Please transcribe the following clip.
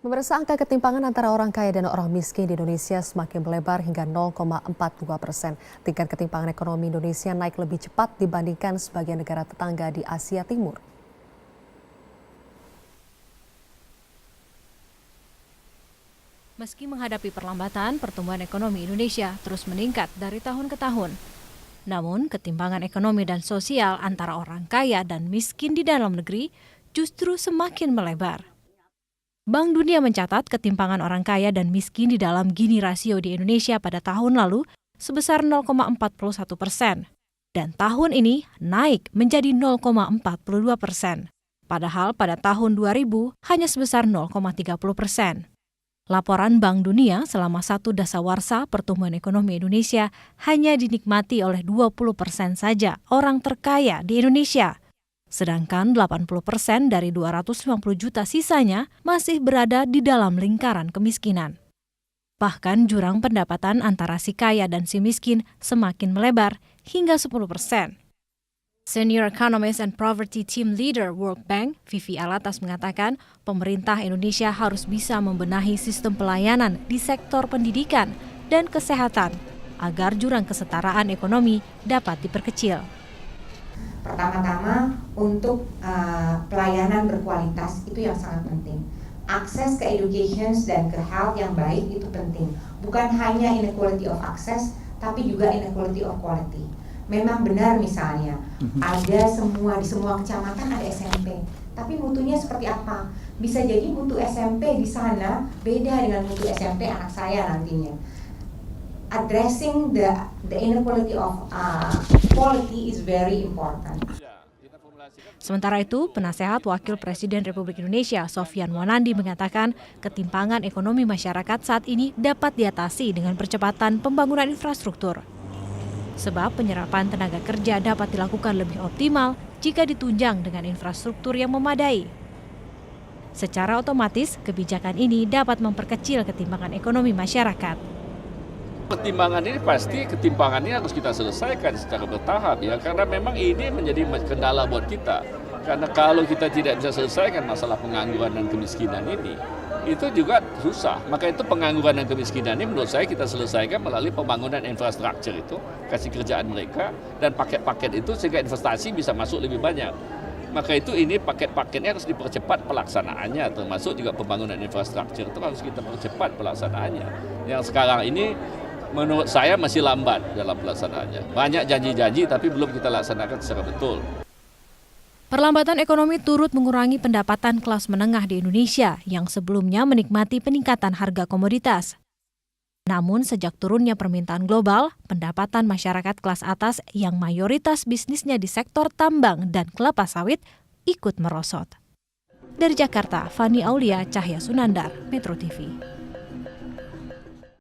Pemirsa, angka ketimpangan antara orang kaya dan orang miskin di Indonesia semakin melebar hingga 0,42%. Tingkat ketimpangan ekonomi Indonesia naik lebih cepat dibandingkan sebagian negara tetangga di Asia Timur. Meski menghadapi perlambatan, pertumbuhan ekonomi Indonesia terus meningkat dari tahun ke tahun. Namun, ketimpangan ekonomi dan sosial antara orang kaya dan miskin di dalam negeri justru semakin melebar. Bank Dunia mencatat ketimpangan orang kaya dan miskin di dalam Gini rasio di Indonesia pada tahun lalu sebesar 0,41%. Dan tahun ini naik menjadi 0,42%. Padahal pada tahun 2000 hanya sebesar 0,30%. Laporan Bank Dunia selama satu dasawarsa pertumbuhan ekonomi Indonesia hanya dinikmati oleh 20% saja orang terkaya di Indonesia. Sedangkan 80% dari 250 juta sisanya masih berada di dalam lingkaran kemiskinan. Bahkan jurang pendapatan antara si kaya dan si miskin semakin melebar hingga 10%. Senior Economist and Poverty Team Leader World Bank, Vivi Alatas mengatakan pemerintah Indonesia harus bisa membenahi sistem pelayanan di sektor pendidikan dan kesehatan agar jurang kesetaraan ekonomi dapat diperkecil. Pertama-tama untuk pelayanan berkualitas itu yang sangat penting. Akses ke education dan ke health yang baik itu penting. Bukan hanya inequality of access, tapi juga inequality of quality. Memang benar misalnya ada di semua kecamatan ada SMP, tapi mutunya seperti apa? Bisa jadi mutu SMP di sana beda dengan mutu SMP anak saya nantinya. Addressing the inequality of quality is very important. Sementara itu, penasehat Wakil Presiden Republik Indonesia Sofyan Wanandi mengatakan ketimpangan ekonomi masyarakat saat ini dapat diatasi dengan percepatan pembangunan infrastruktur. Sebab penyerapan tenaga kerja dapat dilakukan lebih optimal jika ditunjang dengan infrastruktur yang memadai. Secara otomatis, kebijakan ini dapat memperkecil ketimpangan ekonomi masyarakat. Ketimpangan ini harus kita selesaikan secara bertahap ya, karena memang ini menjadi kendala buat kita. Karena kalau kita tidak bisa selesaikan masalah pengangguran dan kemiskinan ini, itu juga susah. Maka itu pengangguran dan kemiskinan ini menurut saya kita selesaikan melalui pembangunan infrastruktur itu, kasih kerjaan mereka, dan paket-paket itu sehingga investasi bisa masuk lebih banyak. Maka itu ini paket-paketnya harus dipercepat pelaksanaannya, termasuk juga pembangunan infrastruktur itu harus kita percepat pelaksanaannya. Yang sekarang ini menurut saya masih lambat dalam pelaksanaannya. Banyak janji-janji tapi belum kita laksanakan secara betul. Perlambatan ekonomi turut mengurangi pendapatan kelas menengah di Indonesia yang sebelumnya menikmati peningkatan harga komoditas. Namun sejak turunnya permintaan global, pendapatan masyarakat kelas atas yang mayoritas bisnisnya di sektor tambang dan kelapa sawit ikut merosot. Dari Jakarta, Fani Aulia, Cahya Sunandar, Metro TV.